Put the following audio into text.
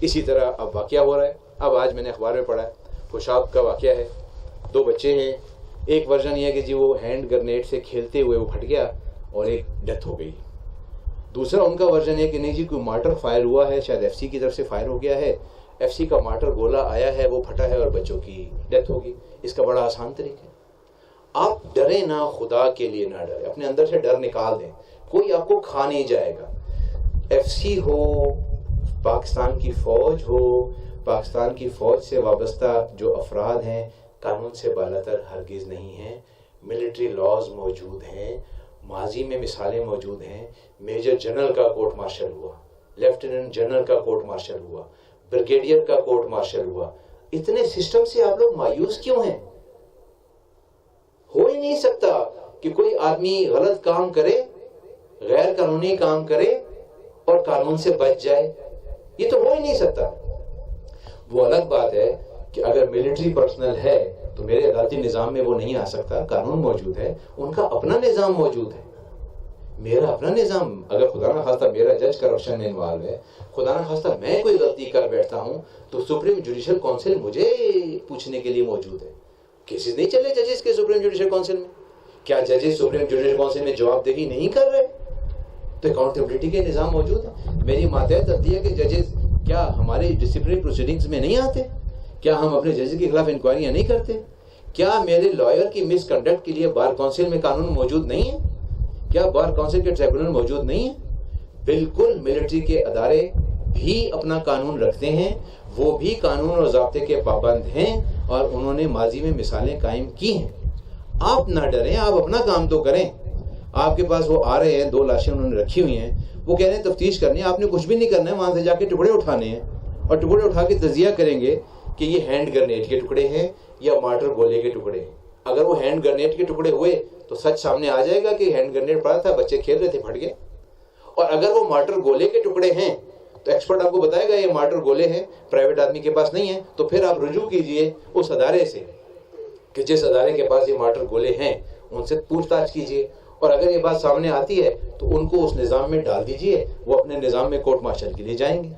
اسی طرح اب واقعہ ہو رہا ہے. اب آج میں نے اخبار میں پڑھا ہے خوشاب کا واقعہ ہے, 2 بچے ہیں. ایک ورژن یہ ہے کہ جی وہ ہینڈ گرنیڈ سے کھیلتے ہوئے وہ پھٹ گیا اور ایک ڈیتھ ہو گئی. دوسرا ان کا ورژن ہے کہ نہیں جی کوئی مارٹر فائر ہوا ہے, شاید ایف سی کی طرف سے فائر ہو گیا ہے, ایف سی کا مارٹر گولا آیا ہے, وہ پھٹا ہے اور بچوں کی ڈیتھ ہوگی. اس کا بڑا آسان طریقہ ہے. آپ ڈریں نہ, خدا کے لیے نہ ڈریں, اپنے اندر سے ڈر نکال دیں. کوئی آپ کو کھا نہیں جائے گا. ایف سی ہو, پاکستان کی فوج ہو, پاکستان کی فوج سے وابستہ جو افراد ہیں قانون سے بالاتر ہرگز نہیں ہیں. ملٹری لاز موجود ہیں, ماضی میں مثالیں موجود ہیں. میجر جنرل کا کورٹ مارشل ہوا, لیفٹیننٹ جنرل کا کورٹ مارشل ہوا, بریگیڈیئر کا کورٹ مارشل ہوا. اتنے سسٹم سے آپ لوگ مایوس کیوں ہیں؟ ہو ہی نہیں سکتا کہ کوئی آدمی غلط کام کرے, غیر قانونی کام کرے اور قانون سے بچ جائے. یہ تو ہو ہی نہیں سکتا. وہ الگ بات ہے کہ اگر ملٹری پرسنل ہے تو میرے عدالتی نظام میں وہ نہیں آ سکتا. قانون موجود ہے, ان کا اپنا نظام موجود ہے, میرا اپنا نظام. اگر خدا نہ خواستہ میرا جج کرپشن میں انوالو ہے, خدا نہ خواستہ میں کوئی غلطی کر بیٹھتا ہوں, تو سپریم جوڈیشل کونسل مجھے پوچھنے کے لیے موجود ہے. کیسز نہیں چلے ججز کے سپریم جوڈیشل کونسل میں. کیا ججز سپریم جوڈیشل کونسل میں جواب دہی نہیں کر رہے؟ تو اکاؤنٹیبلٹی کے نظام موجود ہے. میری ماتحت کرتی ہے کہ ججز کیا ہمارے ڈسپلنری پروسیڈنگز میں نہیں آتے؟ کیا ہم اپنے ججز کے خلاف انکوائریاں نہیں کرتے؟ کیا میرے لائر کی مس کنڈکٹ کے لیے بار کونسل میں قانون موجود نہیں ہے؟ کیا بار کونسل کے ٹریبونل موجود نہیں ہے؟ بالکل. ملٹری کے ادارے بھی اپنا قانون رکھتے ہیں, وہ بھی قانون اور ضابطے کے پابند ہیں, اور انہوں نے ماضی میں مثالیں قائم کی ہیں. آپ نہ ڈریں, آپ اپنا کام تو کریں. آپ کے پاس وہ آ رہے ہیں, 2 لاشیں انہوں نے رکھی ہوئی ہیں, وہ کہہ رہے ہیں تفتیش کرنی ہے. آپ نے کچھ بھی نہیں کرنا ہے, وہاں سے جا کے ٹکڑے اٹھانے ہیں, اور ٹکڑے اٹھا کے تجزیہ کریں گے کہ یہ ہینڈ گرنیڈ کے ٹکڑے ہیں یا مارٹر گولے کے ٹکڑے ہیں. اگر وہ ہینڈ گرنیڈ کے ٹکڑے ہوئے تو سچ سامنے آ جائے گا کہ ہینڈ گرنیڈ پڑا تھا, بچے کھیل رہے تھے, پھٹ گئے. اور اگر وہ مارٹر گولے کے ٹکڑے ہیں تو ایکسپرٹ آپ کو بتائے گا یہ مارٹر گولے ہیں, پرائیویٹ آدمی کے پاس نہیں ہے. تو پھر آپ رجوع کیجئے اس ادارے سے کہ جس ادارے کے پاس یہ مارٹر گولے ہیں, ان سے پوچھ تاچھ کیجئے. اور اگر یہ بات سامنے آتی ہے تو ان کو اس نظام میں ڈال دیجئے, وہ اپنے نظام میں کورٹ مارشل کے لیے جائیں گے.